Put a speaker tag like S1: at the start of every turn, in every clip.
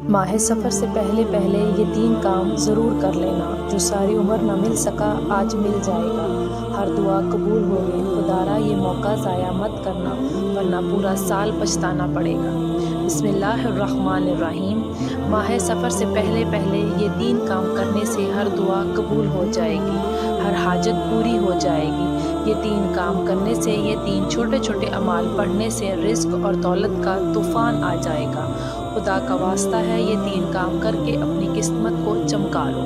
S1: माह सफ़र से पहले पहले ये 3 काम ज़रूर कर लेना, जो सारी उम्र न मिल सका आज मिल जाएगा। हर दुआ कबूल होगी, खुदारा ये मौका ज़ाया मत करना, वरना पूरा साल पछताना पड़ेगा। बिस्मिल्लाहिर्रहमानिर्रहीम। माह सफ़र से पहले पहले ये 3 काम करने से हर दुआ कबूल हो जाएगी, हर हाजत पूरी हो जाएगी। ये 3 काम करने से, ये 3 छोटे छोटे अमाल पढ़ने से रिज़्क और दौलत का तूफ़ान आ जाएगा। खुदा का वास्ता है, ये 3 काम करके अपनी किस्मत को चमका लो।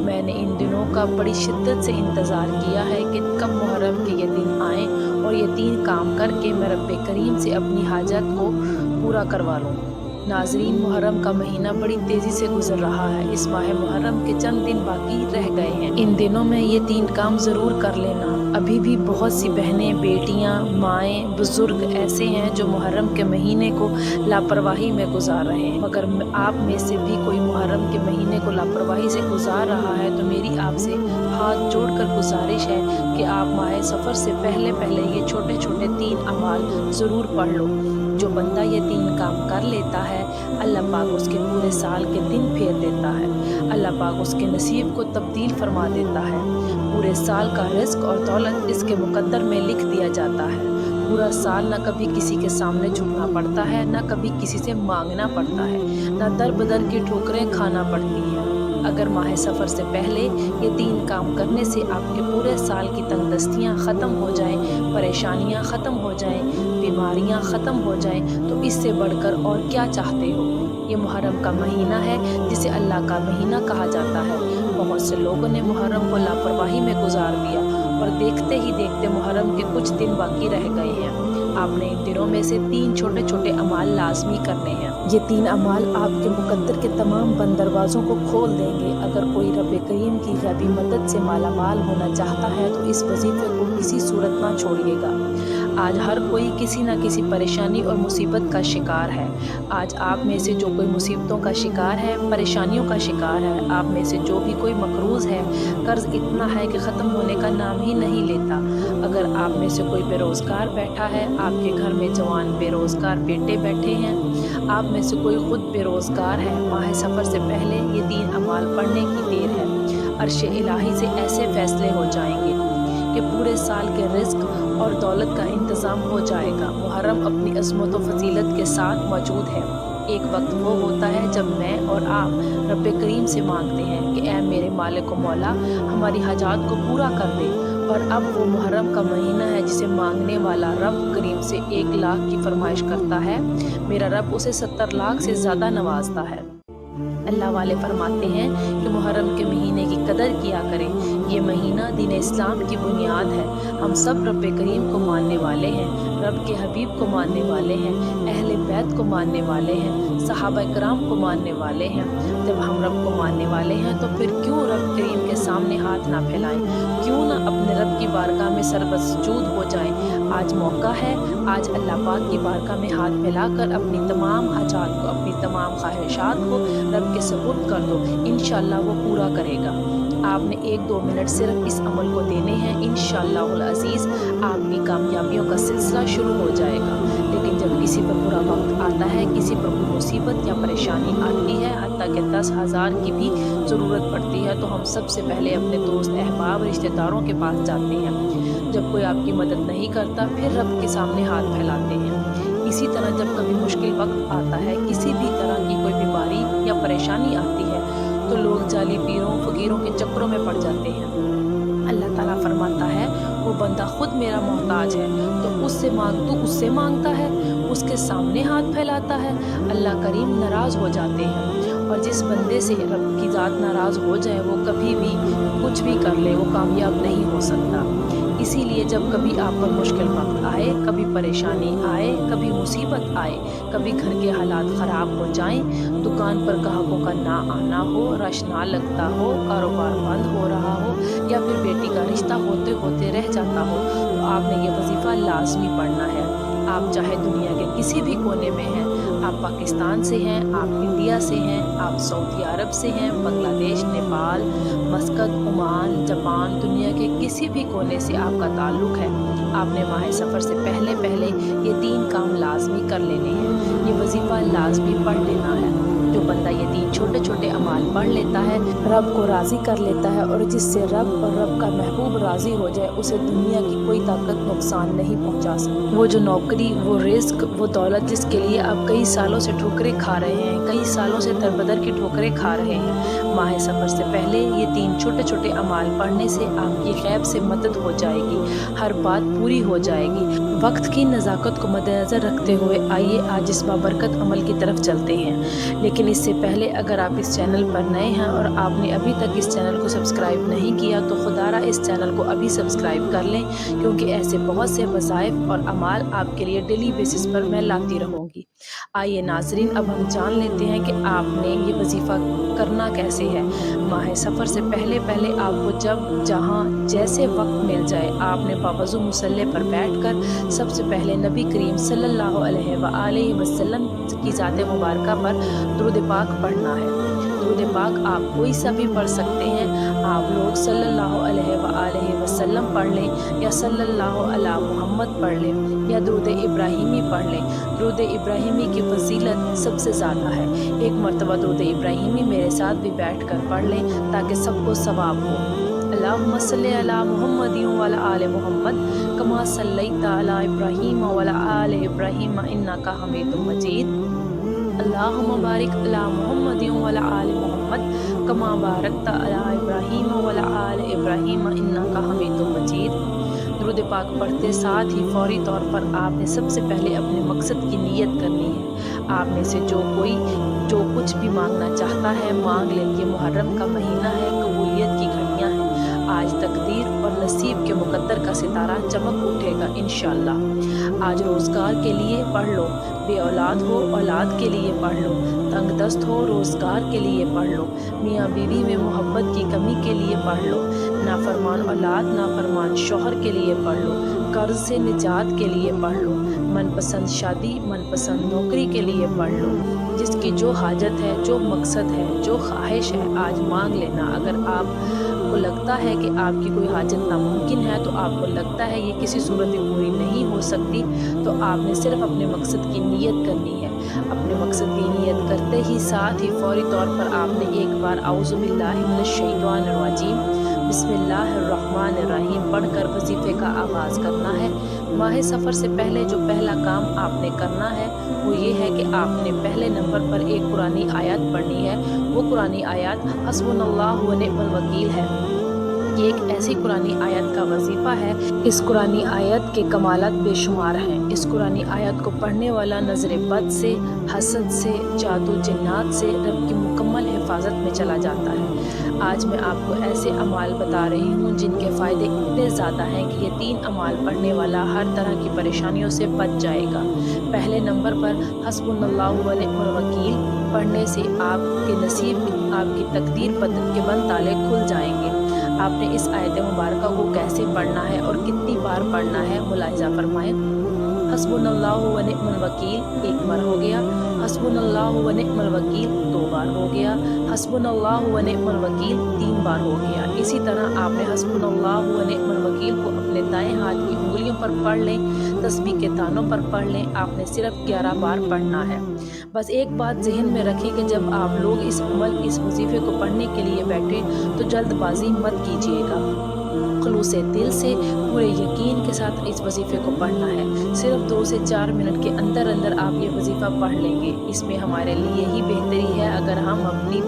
S1: मैंने इन दिनों का बड़ी शिद्दत से इंतज़ार किया है कि कब मुहर्रम के ये दिन आएँ और ये 3 काम करके मैं रब्बे करीम से अपनी हाजत को पूरा करवा लूँ। नाज़रीन, मुहर्रम का महीना बड़ी तेज़ी से गुजर रहा है। इस माह मुहर्रम के चंद दिन बाकी रह गए हैं। इन दिनों में ये 3 काम ज़रूर कर लेना। अभी भी बहुत सी बहनें, बेटियां, माएँ, बुज़ुर्ग ऐसे हैं जो मुहर्रम के महीने को लापरवाही में गुजार रहे हैं। मगर आप में से भी कोई मुहर्रम के महीने को लापरवाही से गुजार रहा है तो मेरी आपसे हाथ जोड़कर गुजारिश है कि आप माह सफ़र से पहले पहले ये छोटे छोटे 3 अमाल ज़रूर पढ़ लो। जो बंदा ये 3 काम कर लेता है, अल्लाह पाक उसके पूरे साल के दिन फेर देता है। अल्लाह पाक उसके नसीब को तब्दील फरमा देता है। पूरे साल का रिज़्क और दौलत इसके मुकद्दर में लिख दिया जाता है। पूरा साल न कभी किसी के सामने झुकना पड़ता है, न कभी किसी से मांगना पड़ता है, न दर बदर की ठोकरें खाना पड़ती हैं। अगर माह सफ़र से पहले ये 3 काम करने से आपके पूरे साल की तंगदस्तियाँ ख़त्म हो जाएं, परेशानियाँ ख़त्म हो जाएं, बीमारियाँ ख़त्म हो जाएं, तो इससे बढ़कर और क्या चाहते हो। ये मुहर्रम का महीना है जिसे अल्लाह का महीना कहा जाता है। बहुत से लोगों ने मुहर्रम को लापरवाही में गुजार दिया और देखते ही देखते मुहर्रम के कुछ दिन बाकी रह गए हैं। आपने इन दिनों में से 3 छोटे छोटे अमाल लाजमी करने हैं। ये 3 अमाल आपके मुकद्दर के तमाम बंद दरवाज़ों को खोल देंगे। अगर कोई रब्बे करीम की गैबी मदद से मालामाल होना चाहता है तो इस वजीफे को किसी सूरत ना छोड़िएगा। आज हर कोई किसी न किसी परेशानी और मुसीबत का शिकार है। आज आप में से जो कोई मुसीबतों का शिकार है, परेशानियों का शिकार है, आप में से जो भी कोई मकरूज़ है, कर्ज़ इतना है कि ख़त्म होने का नाम ही नहीं लेता। अगर आप में से कोई बेरोज़गार बैठा है, आपके घर में जवान बेरोज़गार बेटे बैठे हैं, आप में से कोई ख़ुद बेरोज़गार है, माह सफ़र से पहले ये 3 अमाल पढ़ने की देर है। अर्श इलाही से ऐसे फ़ैसले हो जाएंगे कि पूरे साल के रिज़्क और दौलत का इंतज़ाम हो जाएगा। मुहर्रम अपनी अज़मत व फजीलत के साथ मौजूद है। एक वक्त वो होता है जब मैं और आप रब्बे करीम से मांगते हैं कि ऐ मेरे मालिक व मौला, हमारी हाजात को पूरा कर दे। और अब वो मुहर्रम का महीना है जिसे मांगने वाला रब करीम से 1 लाख की फरमाइश करता है, मेरा रब उसे 70 लाख से ज़्यादा नवाजता है। अल्लाह वाले फरमाते हैं कि मुहर्रम के महीने की कदर किया करें। ये महीना दीन इस्लाम की बुनियाद है। हम सब रब्बे करीम को मानने वाले हैं, रब के हबीब को मानने वाले हैं, अहले बैत को मानने वाले हैं, सहाबा कराम को मानने वाले हैं। जब हम रब को मानने वाले हैं तो फिर क्यों रब करीम के सामने हाथ ना फैलाएं, क्यों ना अपने रब की बारगाह में सरबसजूद हो जाएं। आज मौका है, आज अल्लाह पाक की बारगाह में हाथ फैलाकर अपनी तमाम हाजात को, अपनी तमाम ख्वाहिशात को रब के सुपुर्द कर दो। इंशाअल्लाह वो पूरा करेगा। आपने 1-2 मिनट सिर्फ इस अमल को देने हैं। इंशाअल्लाहुल अज़ीज़ आपकी कामयाबियों का सिलसिला शुरू हो जाएगा। लेकिन जब किसी पर बुरा वक्त आता है, किसी पर कोई मुसीबत या परेशानी आती है, हत्ता कि 10,000 की भी ज़रूरत पड़ती है, तो हम सबसे पहले अपने दोस्त, अहबाब, रिश्तेदारों के पास जाते हैं। जब कोई आपकी मदद नहीं करता, फिर रब के सामने हाथ फैलाते हैं। इसी तरह जब कभी मुश्किल वक्त आता है, किसी भी तरह की कोई बीमारी या परेशानी आती है, तो लोग जाली पीरों, फ़कीरों के चक्करों में पड़ जाते हैं। अल्लाह ताला फरमाता है, वो बंदा खुद मेरा मोहताज है तो उससे मांग। तू उससे मांगता है, उसके सामने हाथ फैलाता है। अल्लाह करीम नाराज़ हो जाते हैं। और जिस बंदे से रब की ज़ात नाराज़ हो जाए, वो कभी भी कुछ भी कर ले, वो कामयाब नहीं हो सकता। इसीलिए जब कभी आप पर मुश्किल वक्त आए, कभी परेशानी आए, कभी मुसीबत आए, कभी घर के हालात ख़राब हो जाएं, दुकान पर ग्राहकों का ना आना हो, रश ना लगता हो, कारोबार बंद हो रहा हो, या फिर बेटी का रिश्ता होते होते रह जाता हो, तो आपने ये वजीफ़ा लाजमी पढ़ना है। आप चाहे दुनिया के किसी भी कोने में हैं, आप पाकिस्तान से हैं, आप इंडिया से हैं, आप सऊदी अरब से हैं, बांग्लादेश, नेपाल, मस्कत, ओमान, जापान, दुनिया के किसी भी कोने से आपका ताल्लुक़ है, आपने माह सफ़र से पहले पहले ये 3 काम लाजमी कर लेने हैं। ये वजीफ़ा लाजमी पढ़ लेना है। जो बंदा छोटे छोटे अमाल पढ़ लेता है, रब को राज़ी कर लेता है, और जिससे रब और रब का महबूब राज़ी हो जाए, उसे दुनिया की कोई ताकत नुकसान नहीं पहुंचा सकती। वो जो नौकरी, वो रिस्क, वो दौलत जिसके लिए आप कई सालों से ठोकरें खा रहे हैं, कई सालों से दरबदर की ठोकरें खा रहे हैं, माह सफ़र से पहले ये 3 छोटे छोटे अमाल पढ़ने से आपकी गैब से मदद हो जाएगी, हर बात पूरी हो जाएगी। वक्त की नज़ाकत को मद्देनज़र रखते हुए आइए आज इस बाबरकत अमल की तरफ चलते हैं। लेकिन इससे पहले अगर आप इस चैनल पर नए हैं और आपने अभी तक इस चैनल को सब्सक्राइब नहीं किया तो खुदारा इस चैनल को अभी सब्सक्राइब कर लें, क्योंकि ऐसे बहुत से वज़ाइफ और अमाल आपके लिए डेली बेसिस पर मैं लाती रहूँगी। आइए नाज़रीन, अब हम जान लेते हैं कि आपने ये वजीफ़ा करना कैसे है। माह सफ़र से पहले पहले आपको जब जहाँ जैसे वक्त मिल जाए, आपने बावज़ू मुसल्ले पर बैठकर सबसे पहले नबी करीम सल्लल्लाहु अलैहि वसल्लम की ज़ात मुबारका पर दुरूद पाक पढ़ना है। दुरूद पाक आप कोई सा भी पढ़ सकते हैं। आप लोग सल्लल्लाहु अलैहि वसल्लम पढ़ लें, या सल्लल्लाहु अला मुहम्मद पढ़ लें, या दुरूद इब्राहिमी पढ़ लें। दुरूद इब्राहिमी की फजीलत सबसे ज़्यादा है। एक मरतबा दुरूद इब्राहिमी मेरे साथ भी बैठ कर पढ़ लें ताकि सबको सवाब हो। अल्लाहुम्मा सल्ली अला मुहम्मदिन व अला आले मुहम्मद कमा सल्लैता अला इब्राहीम व अला आले इब्राहीम इन्नका हमीदुम मजीद। अल्लाहुम्मा बारिक अला मुहम्मदिन व अला आले मुहम्मद कमा बारकता अला इब्राहीम व अला आले इब्राहीम इन्नका हमीदुम मजीद। दुरूद पाक पढ़ते साथ ही फौरी तौर पर आपने सबसे पहले अपने मकसद की नीयत करनी है। आप में से जो कुछ भी मांगना चाहता है मांग ले। ये मुहर्रम का महीना है, कबूलियत की घड़ियाँ हैं। आज तकदीर और नसीब के मुकद्दर का सितारा चमक उठेगा इंशाअल्लाह। आज रोज़गार के लिए पढ़ लो, बे औलाद हो औलाद के लिए पढ़ लो, तंग दस्त हो रोज़गार के लिए पढ़ लो, मियाँ बीवी में मोहब्बत की कमी के लिए पढ़ लो, नाफरमान औलाद नाफरमान शौहर के लिए पढ़ लो, कर्ज से निजात के लिए पढ़ लो, मनपसंद शादी मनपसंद नौकरी के लिए पढ़ लो। जिसकी जो हाजत है, जो मकसद है, जो ख्वाहिश है, आज मांग लेना। अगर आपको लगता है कि आपकी कोई हाजत नामुमकिन है, तो आपको लगता है ये किसी सूरत में पूरी नहीं हो सकती, तो आपने सिर्फ अपने मकसद की नीयत करनी है। अपने मकसद की नीयत करते ही साथ ही फौरी तौर पर आपने एक बार औज़ु बिल्लाहि मिनश शैतानिर रजीम बिस्मिल्लाहिर्रहमानिर्रहीम पढ़कर वजीफ़े का आगाज़ करना है। माह सफ़र से पहले जो पहला काम आपने करना है वो ये है कि आपने पहले नंबर पर एक कुरानी आयत पढ़नी है। वो कुरानी आयत हस्बुनल्लाहु व निअमल वकील है। ये एक ऐसी कुरानी आयत का वजीफ़ा है। इस कुरानी आयत के कमालात बेशुमार हैं। इस कुरानी आयत को पढ़ने वाला नज़र बद से, हसद से, जादू जिन्नात से रब की मुकम्मल हिफाजत में चला जाता है। आज मैं आपको ऐसे अमाल बता रही हूँ जिनके फ़ायदे इतने ज़्यादा हैं कि ये 3 अमाल पढ़ने वाला हर तरह की परेशानियों से बच जाएगा। पहले नंबर पर हस्बुनल्लाहु व निअमल वकील पढ़ने से आपके नसीब, आपकी तकदीर के बंद ताले खुल जाएंगे। आपने इस आयत मुबारका को कैसे पढ़ना है और कितनी बार पढ़ना है मुलाहिज़ा फरमाएं। हस्बुनल्लाहु व निअमल वकील एक बार हो गया, हस्बुनल्लाहु व निअमल वकील 2 बार हो गया, हस्बुनल्लाहु व निअमल वकील 3 बार हो गया। इसी तरह आपने हस्बुनल्लाहु व निअमल वकील को अपने दाएं हाथ की उंगलियों पर पढ़ लें, तस्बीह के दानों पर पढ़ लें। आपने सिर्फ 11 बार पढ़ना है। बस एक बात जहन में रखें कि जब आप लोग इस वजीफ़े को पढ़ने के लिए बैठें तो जल्दबाजी मत कीजिएगा। खुलूसे दिल से पूरे यकीन के साथ इस वजीफ़े को पढ़ना है। सिर्फ 2 से 4 मिनट के अंदर अंदर आप ये वजीफ़ा पढ़ लेंगे। इसमें हमारे लिए ही बेहतरी है। अगर हम अपनी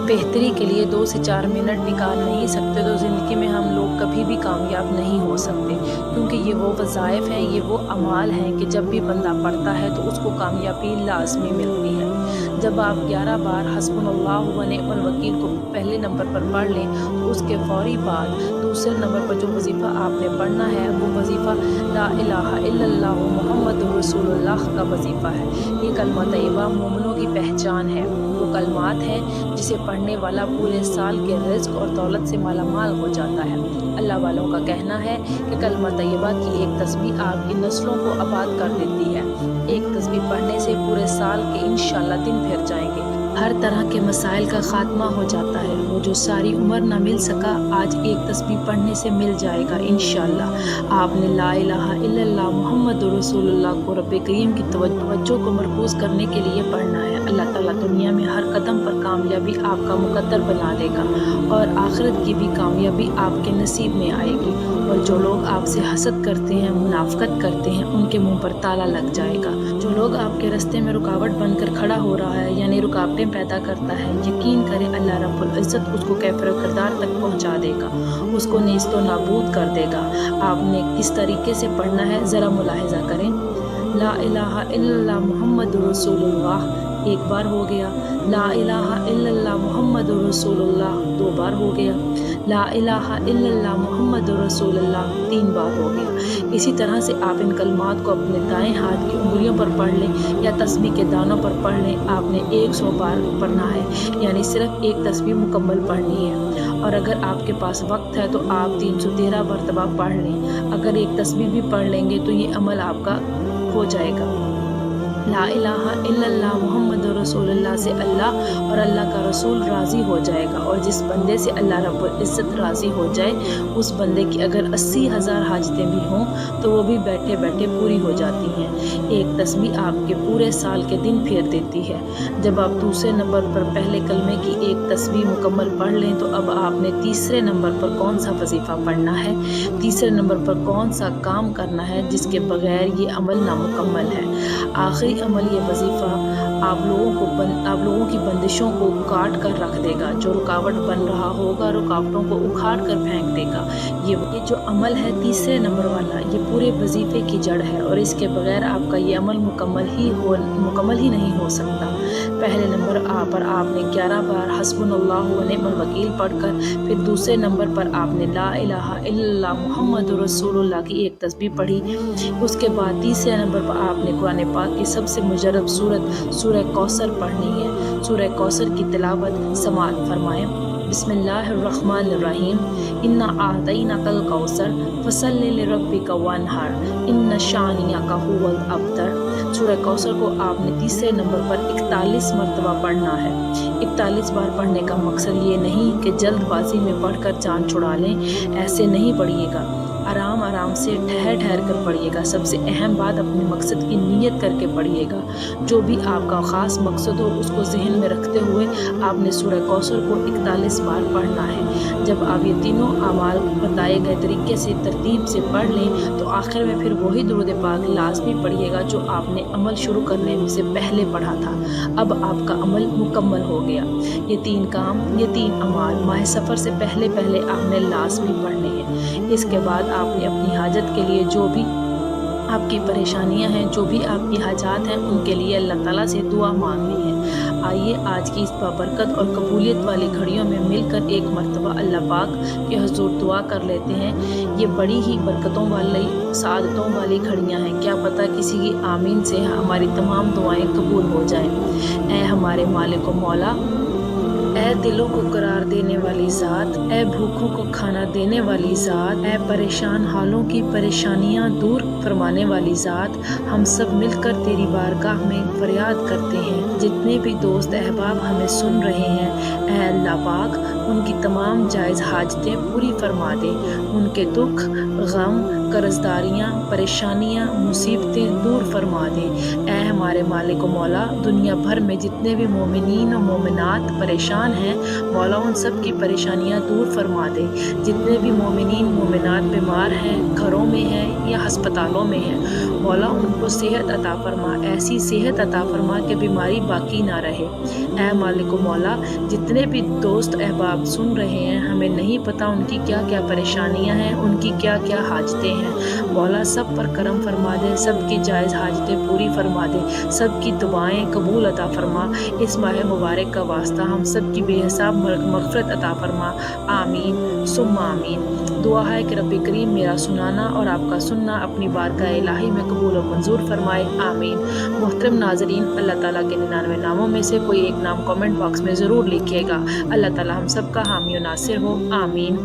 S1: बेहतरी के लिए 2 से 4 मिनट निकाल नहीं सकते तो ज़िंदगी में हम लोग कभी भी कामयाब नहीं हो सकते, क्योंकि ये वो वज़ाइफ हैं, ये वो अमाल हैं कि जब भी बंदा पढ़ता है तो उसको कामयाबी लाज़मी मिलती है। जब आप 11 बार हस्बुनल्लाहु व निअमल वकील को पहले नंबर पर पढ़ लें तो उसके फ़ौरी बाद दूसरे नंबर पर जो वजीफ़ा आपने पढ़ना है वो वजीफ़ा ला इलाहा इल्लल्लाह मुहम्मदुर रसूलुल्लाह का वजीफ़ा है। ये कलमा तैयबा मोमिनों की पहचान है। वो कलमात हैं जिसे पढ़ने वाला पूरे साल के रिज़्क़ और दौलत से मालामाल हो जाता है। अल्लाह वालों का कहना है कि कलमा तैयबा की एक तस्बीह आपकी नस्लों को आबाद कर देती है। एक तस्बीह पढ़ने से पूरे साल के इंशाअल्लाह दिन फिर जाएंगे। हर तरह के मसाइल का खात्मा हो जाता है। वो जो सारी उम्र ना मिल सका आज एक तस्बीह पढ़ने से मिल जाएगा इंशाअल्लाह। आपने ला इलाहा इल्लल्लाह मुहम्मदुर रसूलुल्लाह को रब्बे करीम की तवज्जो को मरकूज़ करने के लिए पढ़ना है। اللہ تعالیٰ دنیا میں ہر قدم پر کامیابی آپ کا مقدر بنا دے گا اور آخرت کی بھی کامیابی آپ کے نصیب میں آئے گی، اور جو لوگ آپ سے حسد کرتے ہیں، منافقت کرتے ہیں، ان کے منہ پر تالا لگ جائے گا۔ جو لوگ آپ کے راستے میں رکاوٹ بن کر کھڑا ہو رہا ہے، یعنی رکاوٹیں پیدا کرتا ہے، یقین کریں اللہ رب العزت اس کو کیفر و کردار تک پہنچا دے گا، اس کو نیست و نابود کر دے گا۔ آپ نے کس طریقے سے پڑھنا ہے ذرا ملاحظہ کریں۔ لا الہ الا اللہ محمد رسول اللہ ایک بار ہو گیا، لا الہ الا اللہ محمد رسول اللہ 2 بار ہو گیا، لا الہ الا اللہ محمد رسول اللہ 3 بار ہو گیا۔ اسی طرح سے آپ ان کلمات کو اپنے دائیں ہاتھ کی انگلیوں پر پڑھ لیں یا تسبیح کے دانوں پر پڑھ لیں۔ آپ نے 100 بار پڑھنا ہے، یعنی صرف ایک تسبیح مکمل پڑھنی ہے، اور اگر آپ کے پاس وقت ہے تو آپ 313 مرتبہ پڑھ لیں۔ اگر ایک تسبیح بھی پڑھ لیں گے تو یہ عمل آپ کا ہو جائے گا۔ لا الہ الا اللہ محمد رسول اللہ سے اللہ اور اللہ کا رسول راضی ہو جائے گا، اور جس بندے سے اللہ رب العزت راضی ہو جائے اس بندے کی اگر 80,000 حاجتیں بھی ہوں تو وہ بھی بیٹھے بیٹھے پوری ہو جاتی ہیں۔ ایک تسبیح آپ کے پورے سال کے دن پھیر دیتی ہے۔ جب آپ دوسرے نمبر پر پہلے کلمے کی ایک تسبیح مکمل پڑھ لیں تو اب آپ نے تیسرے نمبر پر کون سا وظیفہ پڑھنا ہے، تیسرے نمبر پر کون سا کام کرنا ہے جس کے بغیر یہ عمل نامکمل ہے۔ آخری عمل یہ وظیفہ آپ لوگوں کی بندشوں کو کاٹ کر رکھ دے گا۔ جو رکاوٹ بن رہا ہوگا رکاوٹوں کو اکھاڑ کر پھینک دے گا۔ یہ جو عمل ہے تیسرے نمبر والا، یہ پورے وظیفے کی جڑ ہے، اور اس کے بغیر آپ کا یہ عمل مکمل ہی نہیں ہو سکتا۔ پہلے نمبر پر آپ نے 11 بار حسبنا اللہ و نعم الوکیل پڑھ کر، پھر دوسرے نمبر پر آپ نے لا الہ الا اللہ محمد رسول اللہ کی ایک تسبیح پڑھی۔ اس کے بعد تیسرے نمبر پر آپ نے قرآن پاک کی سب سے مجرب سورت سورہ کوثر پڑھنی ہے۔ سورہ کوثر کی تلاوت سماعت فرمائیں۔ بسم اللہ الرحمن الرحیم، انا اعطیناک الکوثر فصلی لربک وانحر ان شانئک ھو الابتر۔ سورہ کوثر کو آپ نے تیسرے نمبر پر 41 مرتبہ پڑھنا ہے۔ 41 بار پڑھنے کا مقصد یہ نہیں کہ جلد بازی میں پڑھ کر جان چھڑا لیں، ایسے نہیں پڑھیے گا، آرام آرام سے ٹھہر کر پڑھیے گا۔ سب سے اہم بات اپنے مقصد کی نیت کر کے پڑھیے گا۔ جو بھی آپ کا خاص مقصد ہو اس کو ذہن میں رکھتے ہوئے آپ نے سورہ کوثر کو 41 بار پڑھنا ہے۔ جب آپ یہ تینوں اعمال بتائے گئے طریقے سے ترتیب سے پڑھ لیں تو آخر میں پھر وہی درود پاک لازمی پڑھیے گا جو آپ نے عمل شروع کرنے سے پہلے پڑھا تھا۔ اب آپ کا عمل مکمل ہو گیا۔ یہ 3 کام، یہ 3 اعمال ماہ سفر سے پہلے آپ نے لازمی پڑھنے ہیں۔ اس کے بعد آپ نے اپنی حاجت کے لیے جو بھی آپ کی پریشانیاں ہیں، جو بھی آپ کی حاجات ہیں، ان کے لیے اللہ تعالیٰ سے دعا مانگنی ہے۔ آئیے آج کی اس بابرکت اور قبولیت والی گھڑیوں میں مل کر ایک مرتبہ اللہ پاک کے حضور دعا کر لیتے ہیں۔ یہ بڑی ہی برکتوں والی، سعادتوں والی گھڑیاں ہیں، کیا پتہ کسی کی آمین سے ہماری تمام دعائیں قبول ہو جائیں۔ اے ہمارے مالک و مولا، اے دلوں کو قرار دینے والی ذات، اے بھوکوں کو کھانا دینے والی ذات، اے پریشان حالوں کی پریشانیاں دور فرمانے والی ذات، ہم سب مل کر تیری بارگاہ میں فریاد کرتے ہیں۔ جتنے بھی دوست احباب ہمیں سن رہے ہیں، اے اللہ پاک ان کی تمام جائز حاجتیں پوری فرما دے، ان کے دکھ، غم، قرضداریاں، پریشانیاں، مصیبتیں دور فرما دے۔ اے ہمارے مالک و مولا، دنیا بھر میں جتنے بھی مومنین و مومنات پریشان ہیں، مولا ان سب کی پریشانیاں دور فرما دے۔ جتنے بھی مومنین مومنات بیمار ہیں، گھروں میں ہیں یا ہسپتالوں میں ہیں، مولا ان کو صحت عطا فرما، ایسی صحت عطا فرما کہ بیماری باقی نہ رہے۔ اے مالک و مولا، جتنے بھی دوست احباب سن رہے ہیں، ہمیں نہیں پتہ ان کی کیا کیا پریشانیاں ہیں، ان کی کیا کیا حاجتیں ہیں، مولا سب پر کرم فرما دے، سب کی جائز حاجتیں پوری فرما دے، سب کی دعائیں قبول عطا فرما۔ اس ماہ مبارک کا واسطہ ہم سب کی بے حساب مغفرت عطا فرما، آمین ثم آمین۔ دعا ہے کہ رب کریم میرا سنانا اور آپ کا سننا اپنی بارگاہ الہی میں قبول و منظور فرمائے، آمین۔ محترم ناظرین، اللہ تعالیٰ کے 99 ناموں میں سے کوئی ایک نام کامنٹ باکس میں ضرور لکھیے گا۔ اللہ تعالیٰ ہم سب کا حامی و ناصر ہو، آمین۔